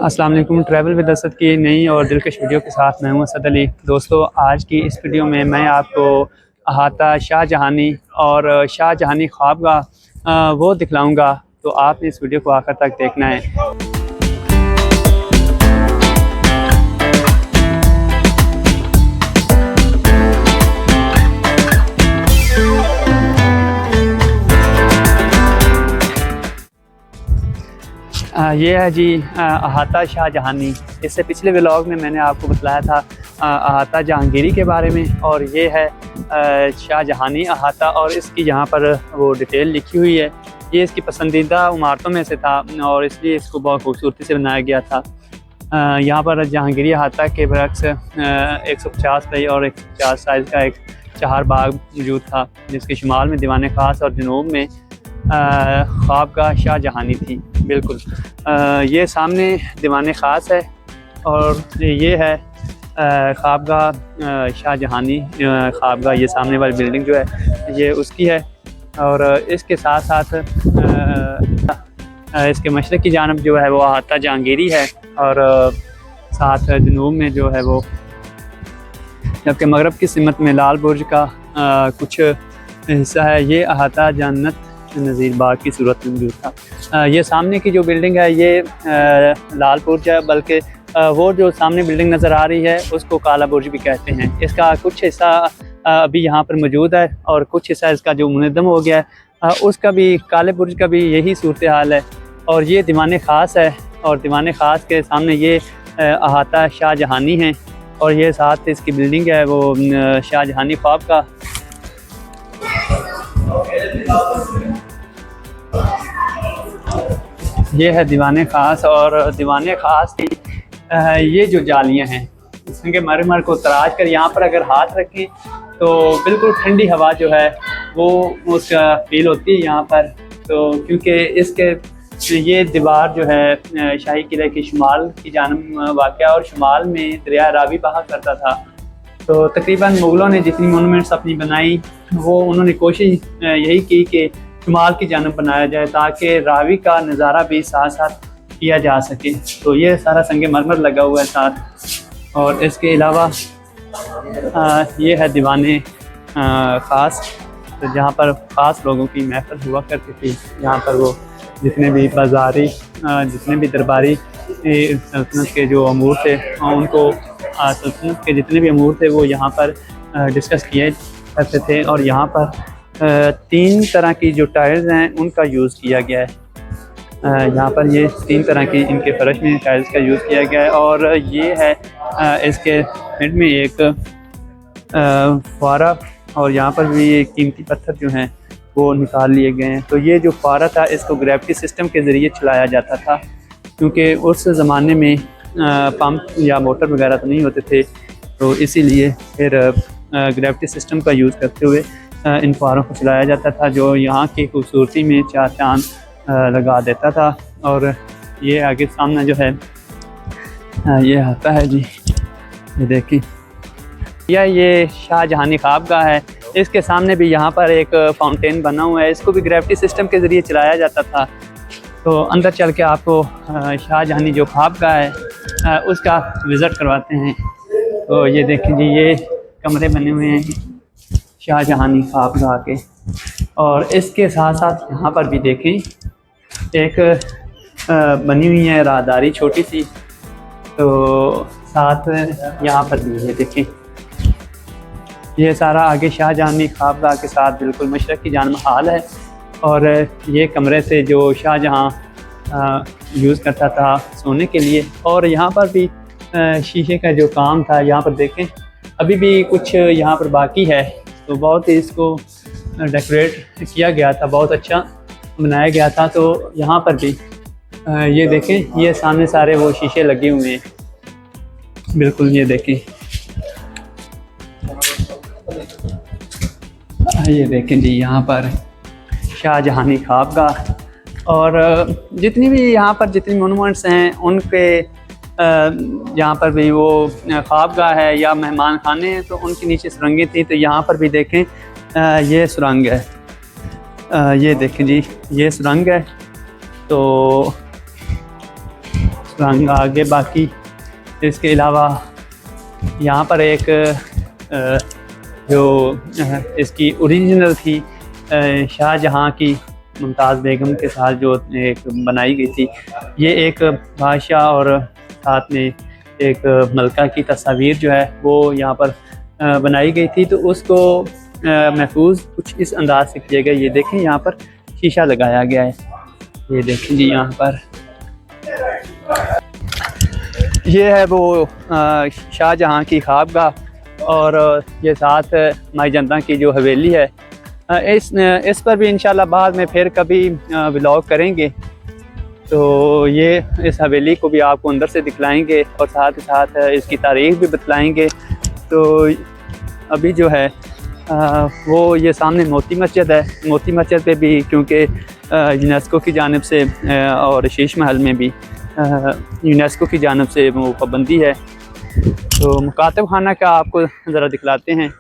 अस्सलाम वालेकुम। Travel with Asad की नई और दिलकश वीडियो के साथ मैं हूं असद अली। दोस्तों, आज की इस वीडियो में मैं आपको अहाता शाहजहानी और शाहजहानी ख्वाबगाह वो दिखलाऊंगा, तो आपने इस वीडियो को आखिर तक देखना है। ये है जी अहाता शाहजहानी। इससे पिछले व्लॉग में मैंने आपको बताया था अहाता जहांगीरी के बारे में, और ये है शाहजहानी अहाता, और इसकी यहाँ पर वो डिटेल लिखी हुई है। ये इसकी पसंदीदा इमारतों में से था और इसलिए इसको बहुत खूबसूरती से बनाया गया था। यहाँ पर जहांगीरी अहाता के बरक्स 150 गई और 150 साइज़ का एक चहार बाग मौजूद था, जिसके शुमाल में दीवान ख़ास और जनूब में ख्वाबगाह शाहजहानी थी। बिल्कुल ये सामने दीवान ख़ास है और ये है ख्वाबगाह शाहजहानी ख्वाबगाह। ये सामने वाली बिल्डिंग जो है ये उसकी है, और इसके साथ साथ इसके मशरक़ की जानब जो है वो अहाता जहांगीरी है, और साथ जनूब में जो है वो, जबकि मगरब की सिमत में लाल बुर्ज का कुछ हिस्सा है। ये अहाता जन्नत नज़ीर बाग की सूरत में मौजूद था। ये सामने की जो बिल्डिंग है ये लाल बुर्ज है, बल्कि वो जो सामने बिल्डिंग नज़र आ रही है उसको काला बुर्ज भी कहते हैं। इसका कुछ हिस्सा अभी यहाँ पर मौजूद है और कुछ हिस्सा इसका जो मुनद्दम हो गया है उसका भी, काले बुर्ज का भी यही सूरत हाल है। और ये दीवान ख़ास है, और दीवान ख़ास के सामने ये अहाता शाहजहानी है, और ये साथ इसकी बिल्डिंग है वो शाहजहानी ख्वाबगाह। ये है दीवान ख़ास, और दीवान ख़ास की ये जो जालियाँ हैं इसके मरमर को तराश कर यहाँ पर अगर हाथ रखें तो बिल्कुल ठंडी हवा जो है वो उसका फील होती है यहाँ पर। तो क्योंकि इसके ये दीवार जो है शाही किले की शुमाल की जानब वाक़या, और शुमाल में दरिया रावी बहा करता था। तो तकरीबन मुग़लों ने जितनी मोनूमेंट्स अपनी बनाई वो उन्होंने कोशिश यही की कि शुमाल की जानब बनाया जाए, ताकि रावी का नज़ारा भी साथ साथ किया जा सके। तो ये सारा संगे मरमर लगा हुआ है साथ, और इसके अलावा ये है दीवान ख़ास, तो जहाँ पर ख़ास लोगों की महफिल हुआ करती थी। यहाँ पर वो जितने भी बाज़ारी, जितने भी दरबारी सल्तनत के जो अमूर थे उनको, सल्तनत के जितने भी अमूर थे वो यहाँ पर डिस्कस किए करते थे। और यहाँ पर 3 तरह की जो टाइल्स हैं उनका यूज़ किया गया है। यहाँ पर ये 3 तरह की इनके फर्श में टाइल्स का यूज़ किया गया है, और ये है इसके मिड में एक फुआरा, और यहाँ पर भी ये कीमती पत्थर जो हैं वो निकाल लिए गए हैं। तो ये जो फुआरा था इसको ग्रेविटी सिस्टम के ज़रिए चलाया जाता था, क्योंकि उस ज़माने में पंप या मोटर वगैरह तो नहीं होते थे, तो इसीलिए फिर ग्रेविटी सिस्टम का यूज़ करते हुए इन फुआरों को चलाया जाता था, जो यहाँ की खूबसूरती में 4 चांद लगा देता था। और ये आगे सामने जो है ये आता है जी, ये देखिए, ये शाहजहानी ख्वाबगाह है। इसके सामने भी यहाँ पर एक फाउंटेन बना हुआ है, इसको भी ग्रेविटी सिस्टम के ज़रिए चलाया जाता था। तो अंदर चल के आपको शाहजहानी जो ख्वाबगाह है उसका विज़िट करवाते हैं। तो ये देखें जी, ये कमरे बने हुए हैं शाहजहानी ख्वाबगाह के, और इसके साथ साथ यहाँ पर भी देखें एक बनी हुई है राहदारी छोटी सी। तो साथ यहाँ पर भी ये देखें, ये सारा आगे शाहजहानी ख्वाबगाह के साथ बिल्कुल मशरक़ की जानब हाल है, और ये कमरे से जो शाहजहाँ यूज़ करता था सोने के लिए। और यहाँ पर भी शीशे का जो काम था यहाँ पर देखें अभी भी कुछ यहाँ पर बाकी है। तो बहुत ही इसको डेकोरेट किया गया था, बहुत अच्छा बनाया गया था। तो यहाँ पर भी ये देखें, ये सामने सारे वो शीशे लगे हुए हैं, बिल्कुल ये देखें, ये देखें जी, यहाँ पर शाहजहानी ख्वाबगाह। और जितनी भी यहाँ पर जितनी मोनूमेंट्स हैं उनके यहाँ पर भी वो ख्वाबगाह है या मेहमान खाने हैं, तो उनके नीचे सुरंगें थी। तो यहाँ पर भी देखें ये सुरंग है, ये देखें जी, ये सुरंग है। तो सुरंग आगे। बाकी इसके अलावा यहाँ पर एक जो इसकी ओरिजिनल थी शाहजहाँ की मुमताज़ बेगम के साथ जो एक बनाई गई थी, ये एक बादशाह और साथ में एक मलका की तस्वीर जो है वो यहाँ पर बनाई गई थी। तो उसको महफूज कुछ इस अंदाज से किया गया। ये देखें यहाँ पर शीशा लगाया गया है, ये देखें जी यहाँ पर। ये है वो शाहजहाँ की ख्वाबगाह और ये साथ माई जनता की जो हवेली है। इस पर भी इंशाल्लाह बाद में फिर कभी व्लॉग करेंगे। तो ये इस हवेली को भी आपको अंदर से दिखलाएंगे और साथ ही साथ इसकी तारीख भी बतलाएंगे। तो अभी जो है वो ये सामने मोती मस्जिद है। मोती मस्जिद पे भी क्योंकि यूनेस्को की जानिब से और शीश महल में भी यूनेस्को की जानिब से वो पाबंदी है। तो मुकातब खाना का आपको ज़रा दिखलाते हैं।